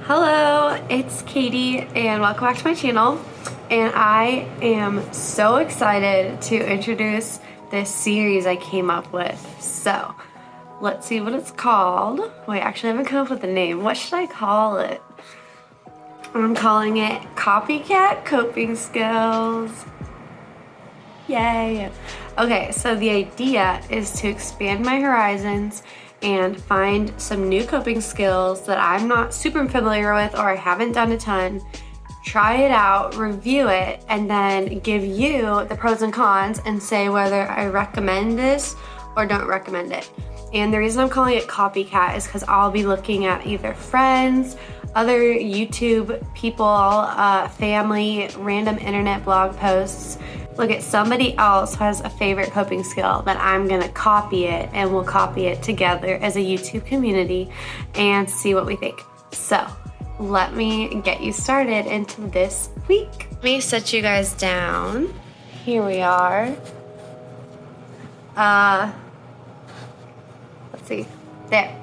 Hello, it's Katie and welcome back to my channel. And I am so excited to introduce this series I came up with. So let's see what it's called. Wait, actually I haven't come up with a name. What should I call it? I'm calling it CopyCat Coping Skills. Yay. Okay, so the idea is to expand my horizons and find some new coping skills that I'm not super familiar with or I haven't done a ton, try it out, review it, and then give you the pros and cons and say whether I recommend this or don't recommend it. And the reason I'm calling it CopyCat is because I'll be looking at either friends, other YouTube people, family, random internet blog posts. Look at somebody else who has a favorite coping skill, then I'm gonna copy it and we'll copy it together as a YouTube community and see what we think. So let me get you started into this week. Let me set you guys down. Here we are. Let's see, there.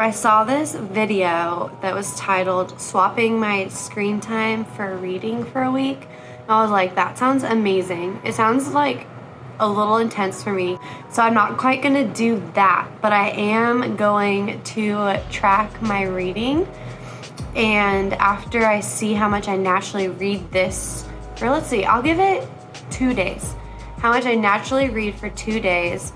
I saw this video that was titled "Swapping My Screen Time for Reading for a Week." And I was like, that sounds amazing. It sounds like a little intense for me. So I'm not quite gonna do that, but I am going to track my reading. And after I see how much I naturally read this, or let's see, I'll give it 2 days. How much I naturally read for 2 days,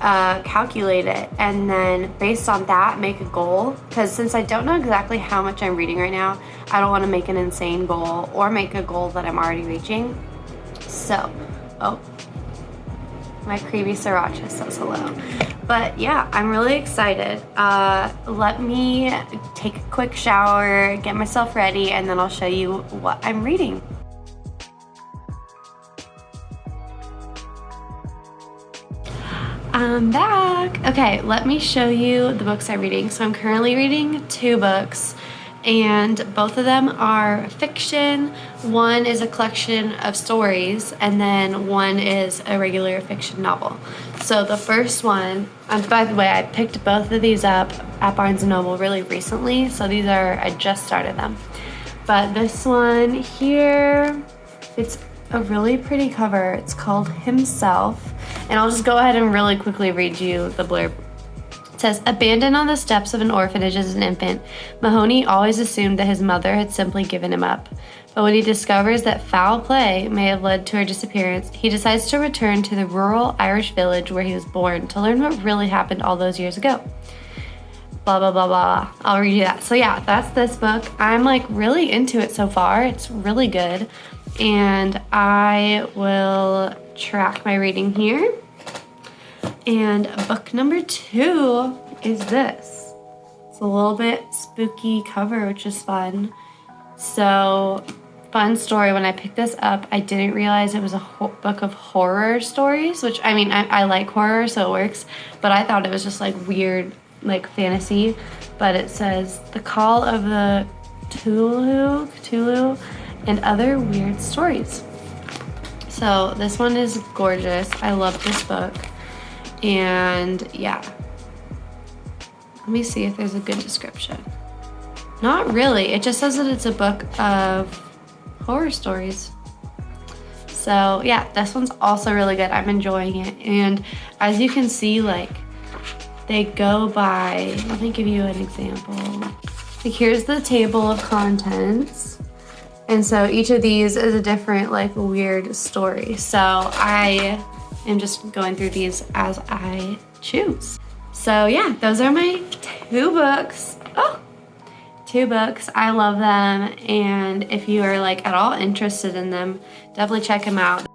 calculate it, and then based on that make a goal, because since I don't know exactly how much I'm reading right now, I don't want to make an insane goal or make a goal that I'm already reaching. So my creepy sriracha says hello. But yeah, I'm really excited. Let me take a quick shower, get myself ready, and then I'll show you what I'm reading. I'm back. Okay, let me show you the books I'm reading. So I'm currently reading 2 books, and both of them are fiction. One is a collection of stories, and then one is a regular fiction novel. So the first one, and by the way, I picked both of these up at Barnes & Noble really recently, so I just started them. But this one here, it's a really pretty cover. It's called Himself. And I'll just go ahead and really quickly read you the blurb. It says, abandoned on the steps of an orphanage as an infant, Mahoney always assumed that his mother had simply given him up. But when he discovers that foul play may have led to her disappearance, he decides to return to the rural Irish village where he was born to learn what really happened all those years ago. Blah, blah, blah, blah. I'll read you that. So yeah, that's this book. I'm like really into it so far. It's really good. And I will track my reading here. And book number 2 is this. It's a little bit spooky cover, which is fun. So, fun story, when I picked this up, I didn't realize it was a book of horror stories, which, I mean, I like horror, so it works, but I thought it was just like weird, like fantasy. But it says, The Call of the Cthulhu, and other weird stories. So this one is gorgeous. I love this book. And yeah, let me see if there's a good description. Not really. It just says that it's a book of horror stories. So yeah, this one's also really good. I'm enjoying it. And as you can see, like, they go by, let me give you an example. Like, here's the table of contents. And so each of these is a different, like, weird story. So I am just going through these as I choose. So yeah, those are my 2 books. 2 books. I love them. And if you are like at all interested in them, definitely check them out.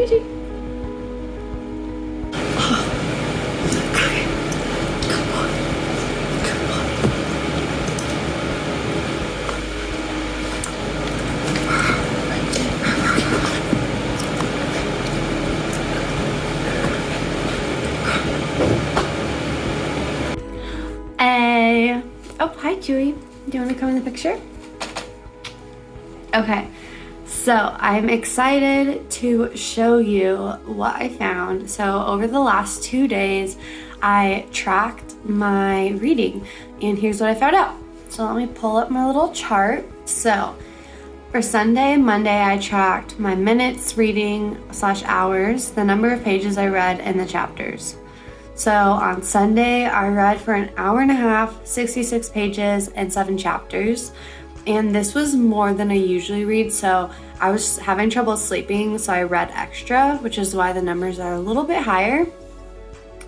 Gigi. Hey. Oh, hi, Chewy. Do you want to come in the picture? Okay, so I'm excited to show you what I found. So over the last 2 days, I tracked my reading, and here's what I found out. So let me pull up my little chart. So for Sunday and Monday, I tracked my minutes reading / hours, the number of pages I read, and the chapters. So on Sunday, I read for an hour and a half, 66 pages, and 7 chapters. And this was more than I usually read, so I was having trouble sleeping, so I read extra, which is why the numbers are a little bit higher.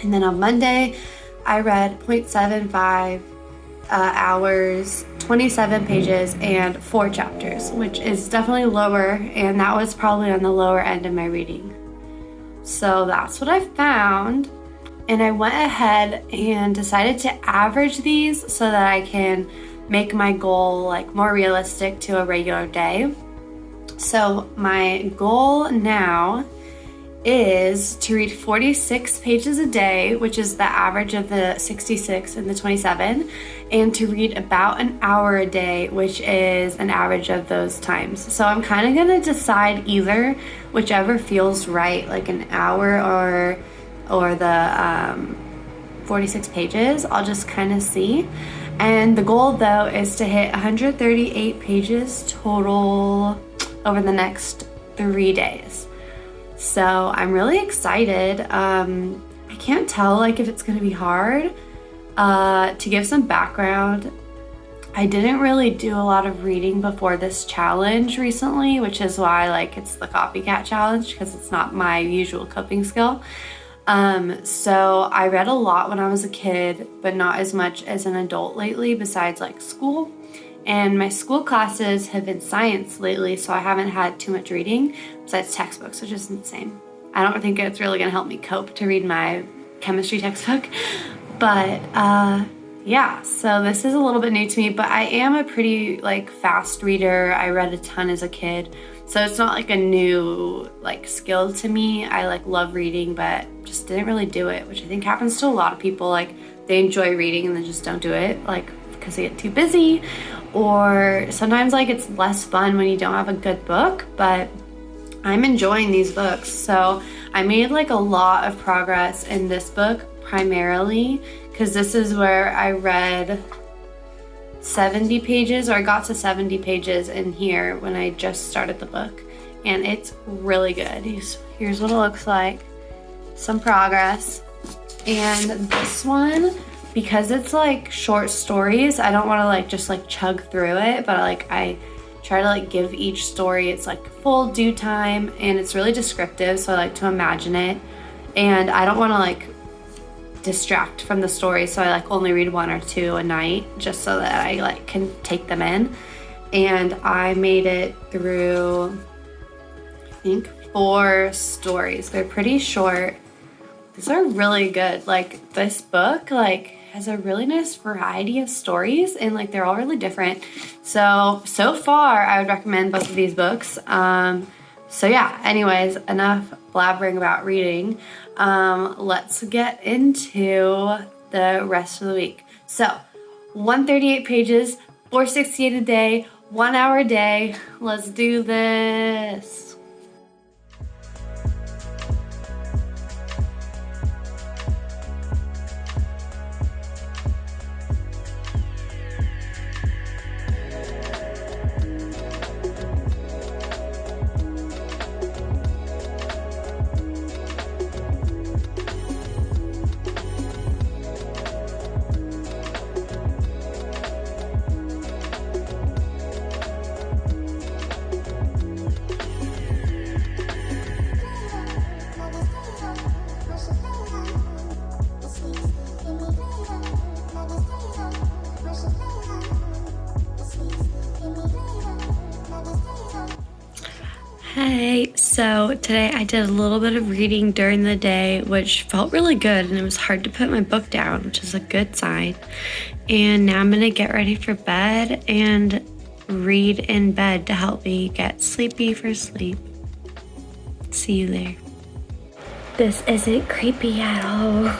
And then on Monday, I read 0.75 hours, 27 pages, and 4 chapters, which is definitely lower, and that was probably on the lower end of my reading. So that's what I found. And I went ahead and decided to average these so that I can make my goal like more realistic to a regular day. So my goal now is to read 46 pages a day, which is the average of the 66 and the 27, and to read about an hour a day, which is an average of those times. So I'm kind of gonna decide either whichever feels right, like an hour or the 46 pages. I'll just kind of see. And the goal though is to hit 138 pages total over the next 3 days. So I'm really excited. I can't tell like if it's gonna be hard. To give some background, I didn't really do a lot of reading before this challenge recently, which is why like it's the CopyCat challenge, because it's not my usual coping skill. So I read a lot when I was a kid, but not as much as an adult lately, besides like school. And my school classes have been science lately, so I haven't had too much reading besides textbooks, which isn't the same. I don't think it's really gonna help me cope to read my chemistry textbook. But yeah, so this is a little bit new to me, but I am a pretty like fast reader. I read a ton as a kid. So it's not like a new like skill to me. I like love reading, but just didn't really do it, which I think happens to a lot of people. Like they enjoy reading and then just don't do it, like because they get too busy, or sometimes like it's less fun when you don't have a good book. But I'm enjoying these books. So I made like a lot of progress in this book primarily because this is where I read 70 pages, or I got to 70 pages in here when I just started the book, and it's really good. Here's what it looks like, some progress. And this one, because it's like short stories, I don't want to like just like chug through it, but like I try to like give each story its like full due time, and it's really descriptive, so I like to imagine it, and I don't want to like distract from the story, so I like only read 1 or 2 a night just so that I like can take them in. And I made it through I think 4 stories. They're pretty short. These are really good. Like this book like has a really nice variety of stories, and like they're all really different. So far I would recommend both of these books. So yeah, anyways, enough blabbering about reading. Let's get into the rest of the week. So 138 pages, 468 a day, 1 hour a day. Let's do this. Hey, so today I did a little bit of reading during the day, which felt really good, and it was hard to put my book down, which is a good sign. And now I'm gonna get ready for bed and read in bed to help me get sleepy for sleep. See you there. This isn't creepy at all.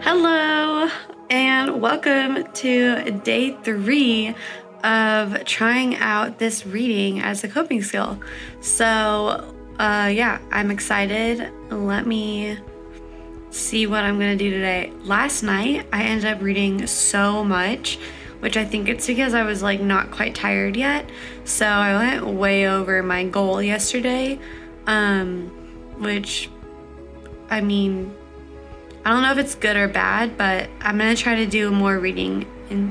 Hello, and welcome to day 3 of trying out this reading as a coping skill. So, yeah, I'm excited. Let me see what I'm gonna do today. Last night, I ended up reading so much, which I think it's because I was like not quite tired yet. So I went way over my goal yesterday, which, I mean, I don't know if it's good or bad, but I'm gonna try to do more reading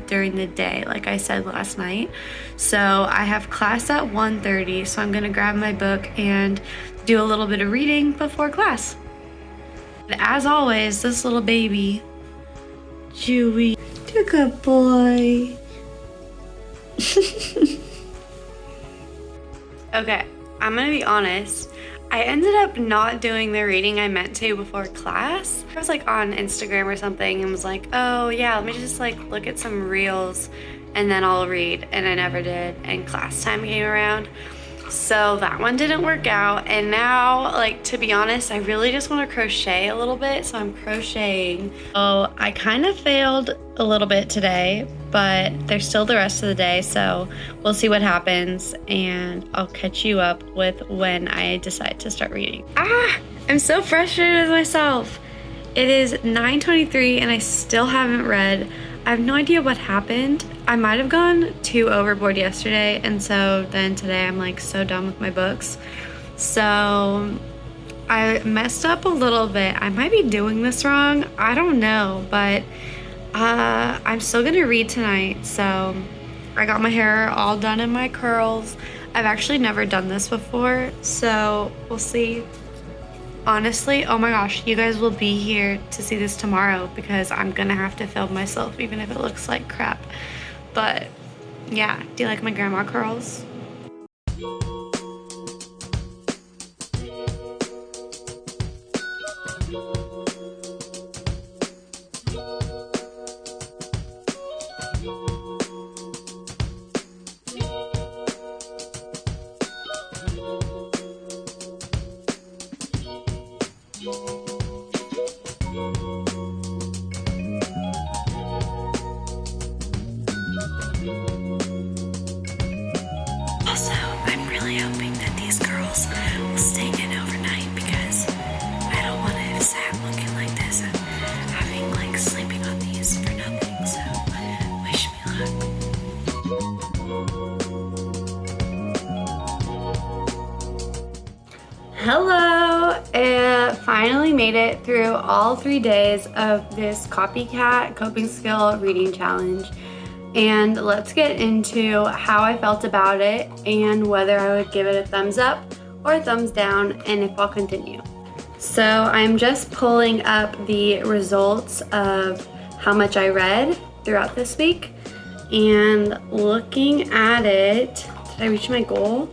during the day, like I said last night. So I have class at 1:30, so I'm gonna grab my book and do a little bit of reading before class. And as always, this little baby, Chewy, you're a good boy. Okay, I'm gonna be honest. I ended up not doing the reading I meant to before class. I was like on Instagram or something and was like, oh yeah, let me just like look at some reels and then I'll read, and I never did, and class time came around. So that one didn't work out, and now, like, to be honest, I really just want to crochet a little bit, so I'm crocheting. So I kind of failed a little bit today, but there's still the rest of the day, so we'll see what happens, and I'll catch you up with when I decide to start reading. I'm so frustrated with myself. It is 9:23 and I still haven't read. I have no idea what happened. I might have gone too overboard yesterday, and so then today I'm like so done with my books. So I messed up a little bit. I might be doing this wrong. I don't know, but I'm still gonna read tonight. So I got my hair all done in my curls. I've actually never done this before, so we'll see. Honestly, oh my gosh, you guys will be here to see this tomorrow because I'm gonna have to film myself even if it looks like crap. But yeah, do you like my grandma curls? Also, I'm really hoping that these girls will stay in overnight because I don't want to sat looking like this and having like sleeping on these for nothing, so wish me luck. Hello! Finally made it through all 3 days of this CopyCat coping skill reading challenge. and let's get into how I felt about it and whether I would give it a thumbs up or a thumbs down, and if I'll continue. So I'm just pulling up the results of how much I read throughout this week and looking at it. Did I reach my goal?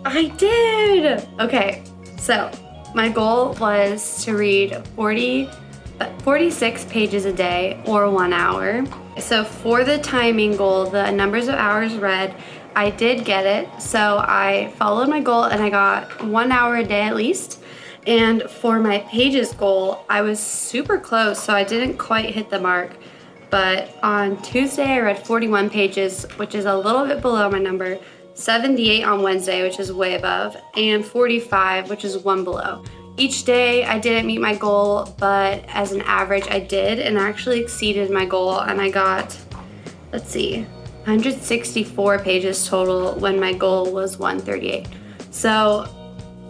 I did! Okay, so my goal was to read 46 pages a day or 1 hour. So for the timing goal, the numbers of hours read, I did get it. So I followed my goal and I got 1 hour a day at least. And for my pages goal, I was super close, so I didn't quite hit the mark. But on Tuesday, I read 41 pages, which is a little bit below my number, 78 on Wednesday, which is way above, and 45, which is one below. Each day, I didn't meet my goal, but as an average, I did, and actually exceeded my goal, and I got, let's see, 164 pages total when my goal was 138. So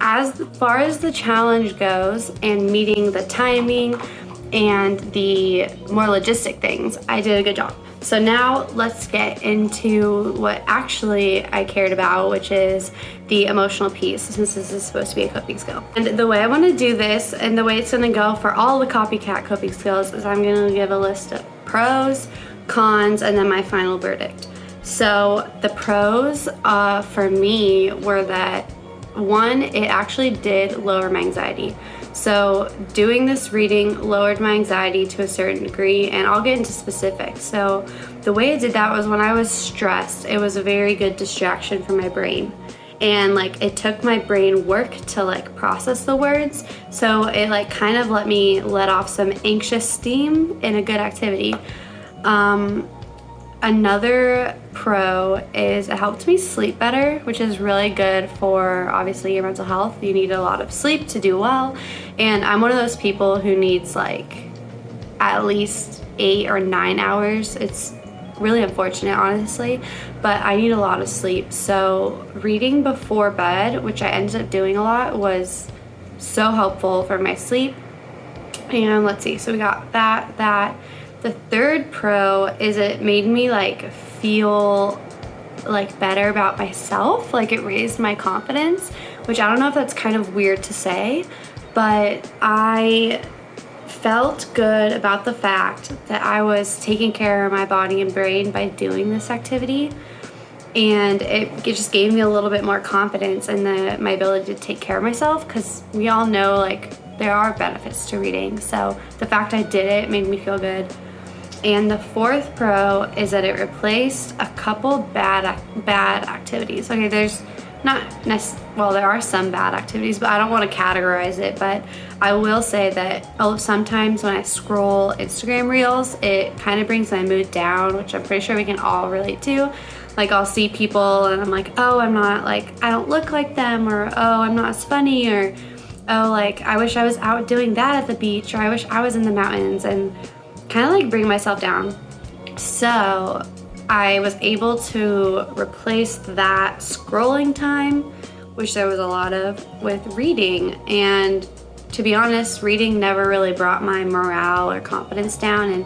as far as the challenge goes and meeting the timing and the more logistic things, I did a good job. So now let's get into what actually I cared about, which is the emotional piece, since this is supposed to be a coping skill. And the way I want to do this and the way it's going to go for all the CopyCat coping skills is I'm going to give a list of pros, cons, and then my final verdict. So the pros for me were that, one, it actually did lower my anxiety. So doing this reading lowered my anxiety to a certain degree, and I'll get into specifics. So the way it did that was when I was stressed, it was a very good distraction for my brain. And like it took my brain work to like process the words. So it like kind of let me let off some anxious steam in a good activity. Another pro is it helped me sleep better, which is really good for obviously your mental health. You need a lot of sleep to do well, and I'm one of those people who needs like at least 8 or 9 hours. It's really unfortunate, honestly, but I need a lot of sleep. So reading before bed, which I ended up doing a lot, was so helpful for my sleep. And let's see, so we got that. The third pro is it made me like feel like better about myself. Like it raised my confidence, which I don't know if that's kind of weird to say, but I felt good about the fact that I was taking care of my body and brain by doing this activity. And it just gave me a little bit more confidence in my ability to take care of myself, because we all know like there are benefits to reading. So the fact I did it made me feel good. And the fourth pro is that it replaced a couple bad activities. Okay, there's there are some bad activities, but I don't want to categorize it. But I will say that sometimes when I scroll Instagram reels, it kind of brings my mood down, which I'm pretty sure we can all relate to. Like I'll see people and I'm like, oh, I don't look like them, or oh, I'm not as funny, or oh, like I wish I was out doing that at the beach, or I wish I was in the mountains, and kind of like bring myself down. So I was able to replace that scrolling time, which there was a lot of, with reading. And to be honest, reading never really brought my morale or confidence down, and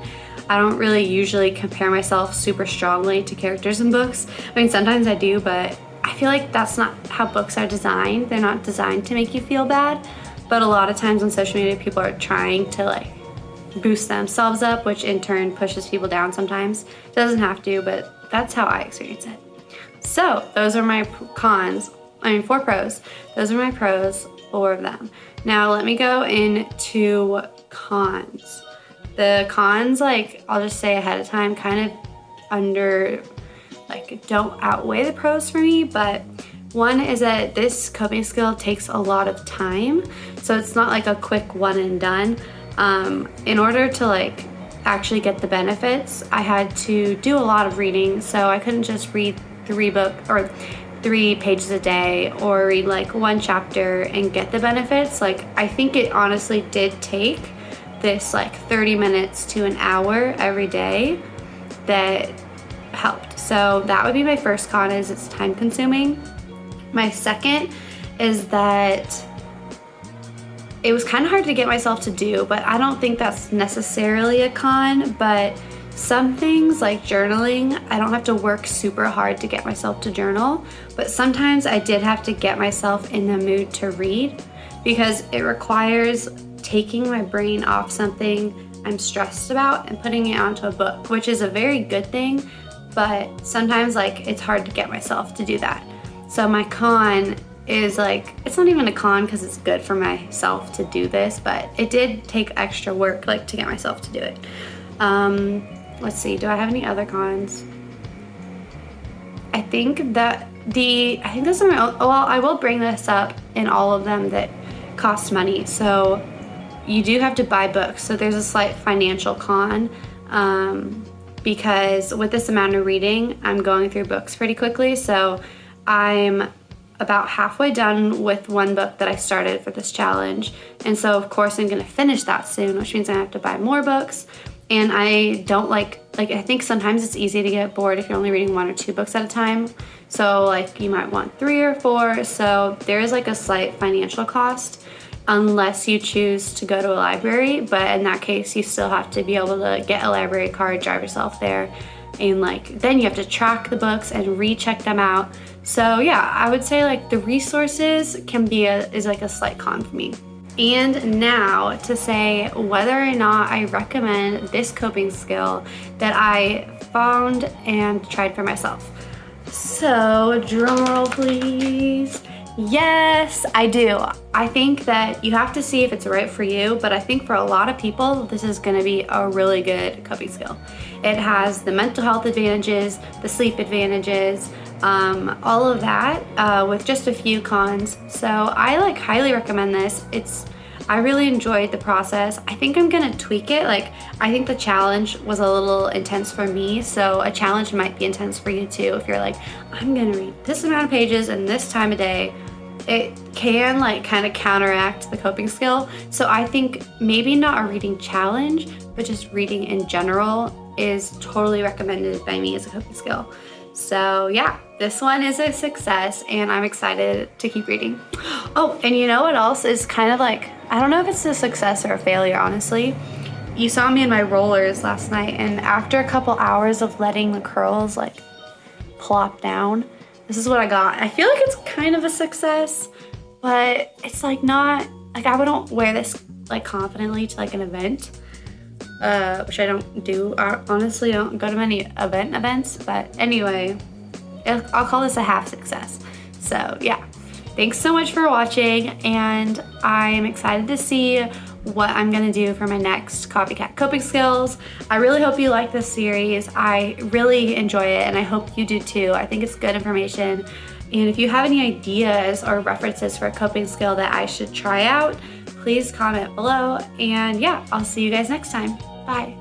I don't really usually compare myself super strongly to characters in books. I mean, sometimes I do, but I feel like that's not how books are designed. They're not designed to make you feel bad, but a lot of times on social media, people are trying to like boost themselves up, which in turn pushes people down sometimes. It doesn't have to, but that's how I experience it. So those are my four pros. Those are my pros, 4 of them. Now let me go into cons. The cons, like I'll just say ahead of time, kind of don't outweigh the pros for me, but one is that this coping skill takes a lot of time. So it's not like a quick one and done. In order to like actually get the benefits, I had to do a lot of reading. So I couldn't just read 3 pages a day or read like 1 chapter and get the benefits. Like I think it honestly did take this like 30 minutes to an hour every day that helped. So that would be my first con, is it's time consuming. My second is that it was kind of hard to get myself to do, but I don't think that's necessarily a con, but Some things like journaling, I don't have to work super hard to get myself to journal, but sometimes I did have to get myself in the mood to read because it requires taking my brain off something I'm stressed about and putting it onto a book, which is a very good thing, but sometimes like it's hard to get myself to do that. So my con is like, it's not even a con because it's good for myself to do this, but it did take extra work like to get myself to do it. Let's see, do I have any other cons? I think that this is well, I will bring this up in all of them that cost money. So you do have to buy books. So there's a slight financial con because with this amount of reading, I'm going through books pretty quickly. So I'm about halfway done with one book that I started for this challenge. And so of course I'm gonna finish that soon, which means I have to buy more books. And I don't like I think sometimes it's easy to get bored if you're only reading 1 or 2 books at a time. So like you might want 3 or 4. So there is like a slight financial cost unless you choose to go to a library. But in that case, you still have to be able to get a library card, drive yourself there. And like then you have to track the books and recheck them out. So yeah, I would say like the resources is like a slight con for me. And now to say whether or not I recommend this coping skill that I found and tried for myself. So drum roll please. Yes, I do. I think that you have to see if it's right for you, but I think for a lot of people, this is gonna be a really good coping skill. It has the mental health advantages, the sleep advantages, all of that with just a few cons. So I like highly recommend this. I really enjoyed the process. I think I'm gonna tweak it. Like I think the challenge was a little intense for me, so a challenge might be intense for you too. If you're like, I'm gonna read this amount of pages in this time of day, it can like kind of counteract the coping skill. So I think maybe not a reading challenge, but just reading in general is totally recommended by me as a coping skill. So yeah, this one is a success and I'm excited to keep reading. Oh, and you know what else is kind of like, I don't know if it's a success or a failure, honestly. You saw me in my rollers last night, and after a couple hours of letting the curls like plop down, this is what I got. I feel like it's kind of a success, but it's like not, like I wouldn't wear this like confidently to like an event. Which I don't do. Honestly, I don't go to many events, but anyway, I'll call this a half success. So yeah, thanks so much for watching, and I'm excited to see what I'm gonna do for my next CopyCat coping skills. I really hope you like this series. I really enjoy it, and I hope you do too. I think it's good information. And if you have any ideas or references for a coping skill that I should try out, please comment below. And yeah, I'll see you guys next time. Bye.